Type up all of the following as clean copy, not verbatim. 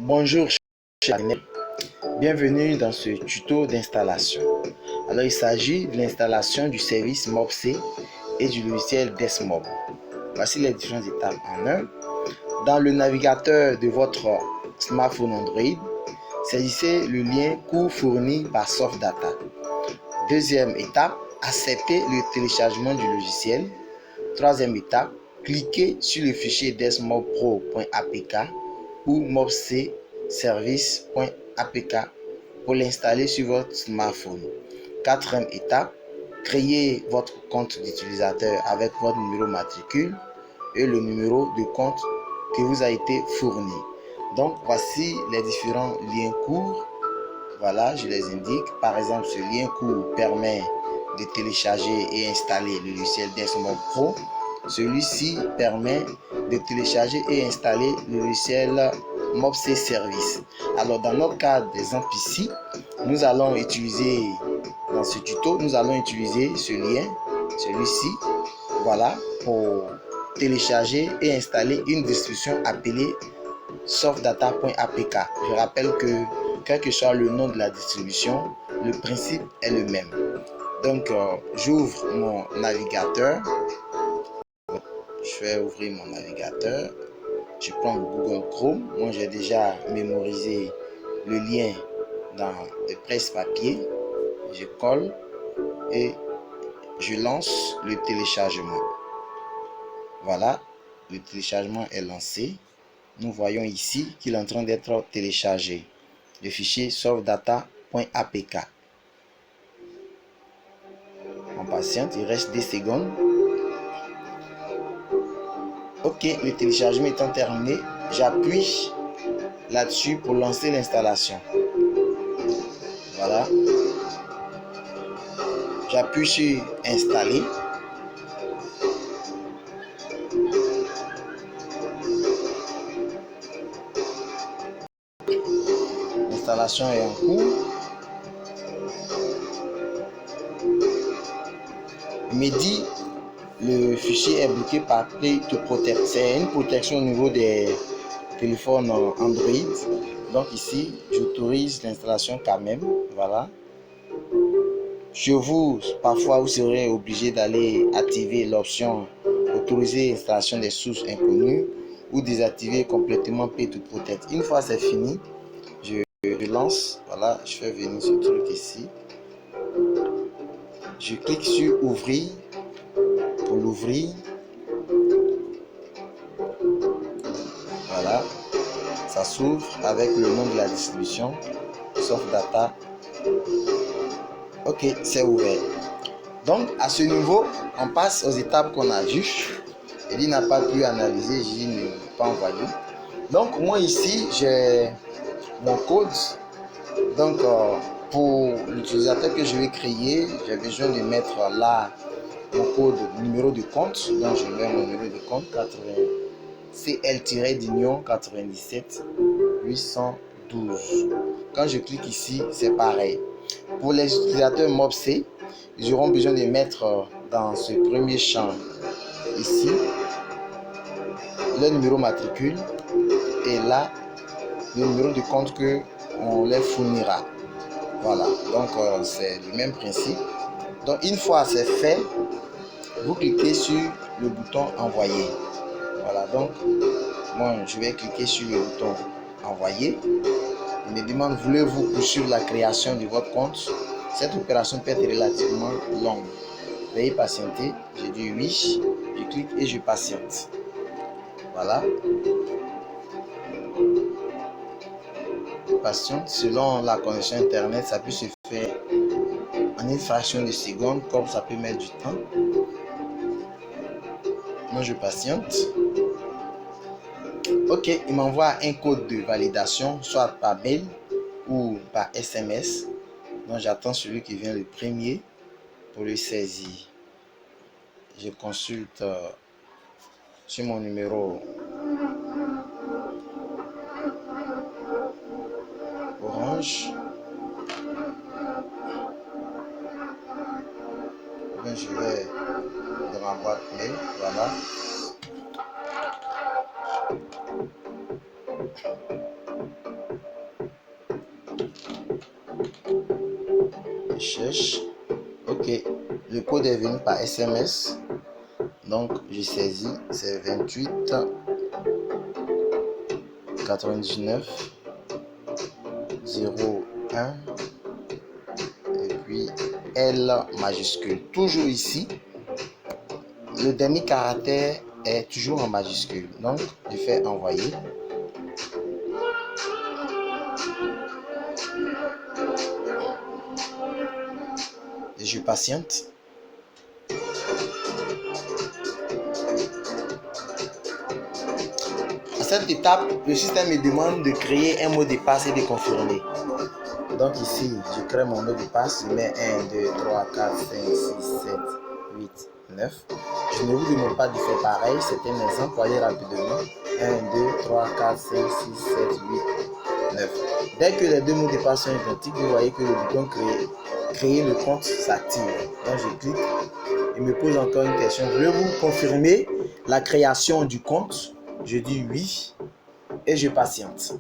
Bonjour chers amis, bienvenue dans ce tuto d'installation. Alors il s'agit de l'installation du service MobC et du logiciel Desmob. Voici les différentes étapes en un. Dans le navigateur de votre smartphone Android, saisissez le lien cours fourni par Softdata. Deuxième étape, acceptez le téléchargement du logiciel. Troisième étape, cliquez sur le fichier desmobpro.apk ou mobcservice.apk pour l'installer sur votre smartphone. Quatrième étape, créez votre compte d'utilisateur avec votre numéro matricule et le numéro de compte qui vous a été fourni. Donc voici les différents liens courts. Voilà, je les indique. Par exemple, ce lien court permet de télécharger et installer le logiciel Desmob Pro. Celui-ci permet de télécharger et installer le logiciel MobC Service. Alors, dans notre cas d'exemple ici, nous allons utiliser, dans ce tuto, nous allons utiliser ce lien, celui-ci, voilà, pour télécharger et installer une distribution appelée softdata.apk. Je rappelle que quel que soit le nom de la distribution, le principe est le même. Donc, j'ouvre mon navigateur. Je vais ouvrir mon navigateur. Je prends Google Chrome. Moi, j'ai déjà mémorisé le lien dans le presse-papier. Je colle et je lance le téléchargement. Voilà, le téléchargement est lancé. Nous voyons ici qu'il est en train d'être téléchargé. Le fichier softdata.apk. On patiente, il reste 10 secondes. Ok, le téléchargement étant terminé, j'appuie là-dessus pour lancer l'installation. Voilà. J'appuie sur installer. L'installation est en cours. Il me dit le fichier est bloqué par Play to Protect. C'est une protection au niveau des téléphones Android. Donc ici, j'autorise l'installation quand même. Voilà. Chez vous, parfois, vous serez obligé d'aller activer l'option autoriser l'installation des sources inconnues ou désactiver complètement Play to Protect. Une fois c'est fini, je lance. Voilà, je fais venir ce truc ici. Je clique sur ouvrir pour l'ouvrir. Voilà, ça s'ouvre avec le nom de la distribution Softdata. Ok, c'est ouvert. Donc à ce niveau, on passe aux étapes qu'on a vues. Il n'a pas pu analyser, j'ai ne pas envoyé. Donc moi ici, j'ai mon code. Donc pour l'utilisateur que je vais créer, j'ai besoin de mettre là mon code numéro de compte. Donc je mets mon numéro de compte 80 CL-d'union 97 812. Quand je clique ici, c'est pareil. Pour les utilisateurs MobC, ils auront besoin de mettre dans ce premier champ ici le numéro matricule et là le numéro de compte que on les fournira. Voilà, donc c'est le même principe. Donc une fois c'est fait, vous cliquez sur le bouton envoyer. Voilà, donc moi je vais cliquer sur le bouton envoyer. Il me demande voulez-vous poursuivre la création de votre compte. Cette opération peut être relativement longue. Veuillez patienter. Je dis oui, je clique et je patiente. Voilà. Je patiente. Selon la connexion internet, ça peut se faire en une fraction de seconde, comme ça peut mettre du temps. Moi je patiente. Ok, il m'envoie un code de validation, soit par mail ou par SMS. Donc j'attends celui qui vient le premier pour le saisir. Je consulte sur mon numéro Orange. Bien, je vais dans ma boîte mail. Voilà. Je cherche. Ok, le code est venu par SMS. Donc, j'ai saisi. C'est 28 99 01 et puis L majuscule. Toujours ici, le dernier caractère est toujours en majuscule. Donc, je fais envoyer. Et je patiente. À cette étape, le système me demande de créer un mot de passe et de confirmer. Donc ici, je crée mon mot de passe, je mets 1, 2, 3, 4, 5, 6, 7, 8, 9. Je ne vous demande pas de faire pareil, c'est un exemple, voyez rapidement. 1, 2, 3, 4, 5, 6, 7, 8, 9. Dès que les deux mots de passe sont identiques, vous voyez que le bouton créer le compte s'active. Donc je clique, il me pose encore une question. Voulez-vous confirmer la création du compte? Je dis oui et je patiente.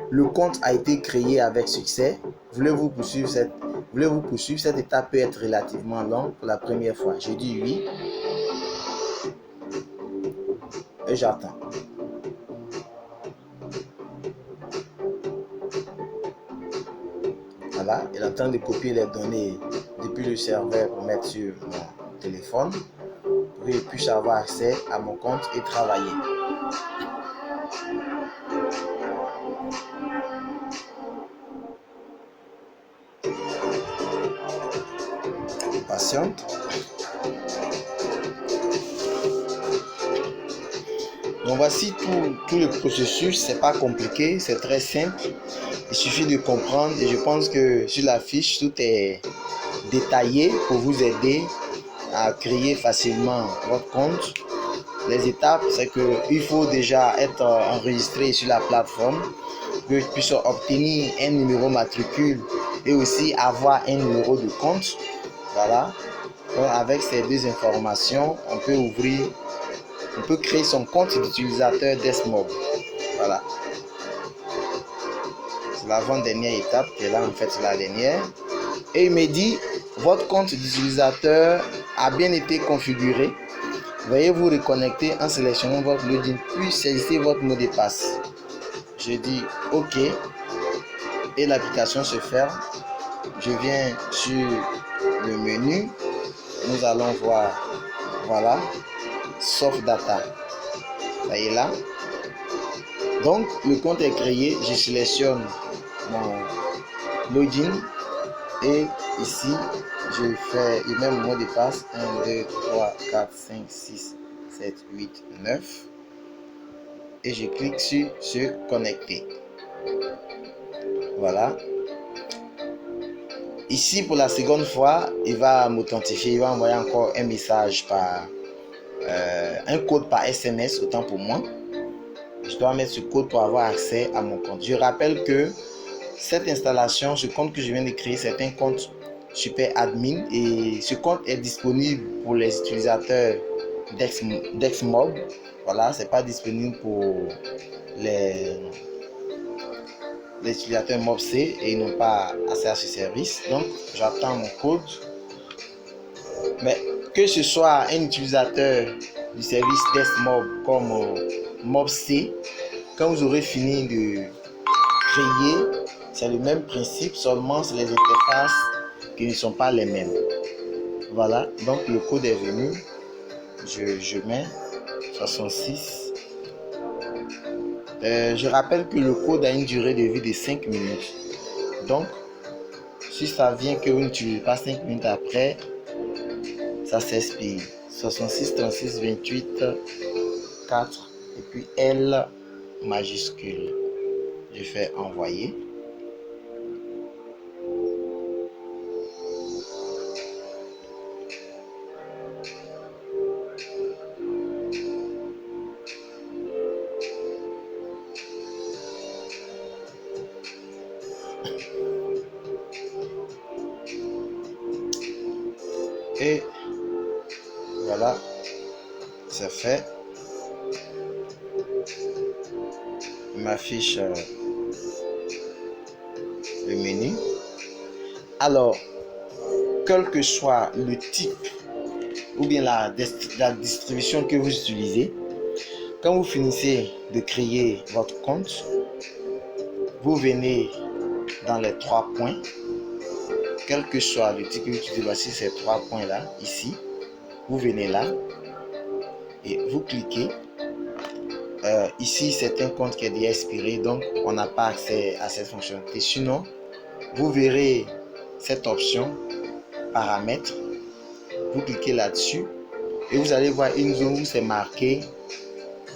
Le compte a été créé avec succès. Voulez-vous poursuivre cette étape peut être relativement longue pour la première fois. Je dis oui et j'attends. Voilà, il est en train de copier les données depuis le serveur pour mettre sur mon téléphone pour que je puisse avoir accès à mon compte et travailler. Je patiente. Donc voici tout le processus, c'est pas compliqué, c'est très simple. Il suffit de comprendre et je pense que sur la fiche, tout est détaillé pour vous aider à créer facilement votre compte. Les étapes, c'est qu'il faut déjà être enregistré sur la plateforme, que je puisse obtenir un numéro matricule et aussi avoir un numéro de compte. Voilà. Donc, avec ces deux informations, on peut créer son compte d'utilisateur Desmob. Voilà. C'est l'avant-dernière étape qui est là, en fait, c'est la dernière. Et il me dit, votre compte d'utilisateur a bien été configuré. Veuillez vous reconnecter en sélectionnant votre login, puis saisissez votre mot de passe. Je dis OK et l'application se ferme. Je viens sur le menu. Nous allons voir, voilà, Soft Data. Ça y est là. Donc, le compte est créé. Je sélectionne mon login et ici, je mets mon mot de passe 1, 2, 3, 4, 5, 6, 7, 8, 9 et je clique sur se connecter. Voilà. Ici, pour la seconde fois, il va m'authentifier, il va envoyer encore un message un code par SMS, autant pour moi. Je dois mettre ce code pour avoir accès à mon compte. Je rappelle que cette installation, ce compte que je viens de créer, c'est un compte super admin et ce compte est disponible pour les utilisateurs d'Exmob. Voilà, c'est pas disponible pour les utilisateurs MobC et ils n'ont pas accès à ce service. Donc, j'attends mon code. Mais que ce soit un utilisateur du service Desmob comme MobC, quand vous aurez fini de créer, c'est le même principe, seulement c'est les interfaces qui ne sont pas les mêmes. Voilà, donc le code est venu. Je mets 66. Je rappelle que le code a une durée de vie de 5 minutes. Donc, si ça vient que vous n'utilisez pas 5 minutes après, ça s'expire. 66 36 28 4 et puis L majuscule. Je fais envoyer. Et voilà, c'est fait. il m'affiche le menu. Alors, quel que soit le type ou bien la distribution que vous utilisez, quand vous finissez de créer votre compte, vous venez dans les 3 points, quel que soit le type que vous utilisez, voici ces 3 points là, ici, vous venez là et vous cliquez. Ici, c'est un compte qui est déjà expiré, donc on n'a pas accès à cette fonctionnalité. Sinon, vous verrez cette option paramètres, vous cliquez là-dessus et vous allez voir une zone où c'est marqué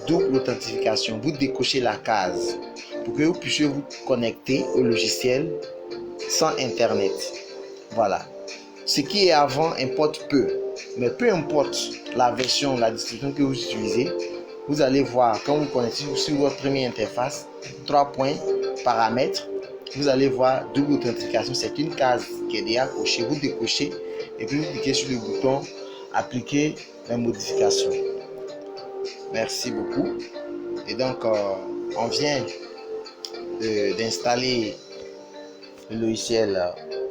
double authentification. Vous décochez la case pour que vous puissiez vous connecter au logiciel sans internet. Voilà. Ce qui est avant importe peu, mais peu importe la version, la distribution que vous utilisez, vous allez voir quand vous connectez sur votre première interface, 3 points, paramètres, vous allez voir double authentification. C'est une case qui est déjà cochée. Vous décochez et puis vous cliquez sur le bouton appliquer les modifications. Merci beaucoup. Et donc, on vient d'installer le logiciel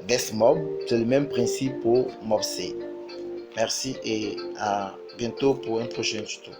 DeskMob. C'est le même principe pour Mobc. Merci et à bientôt pour un prochain tuto.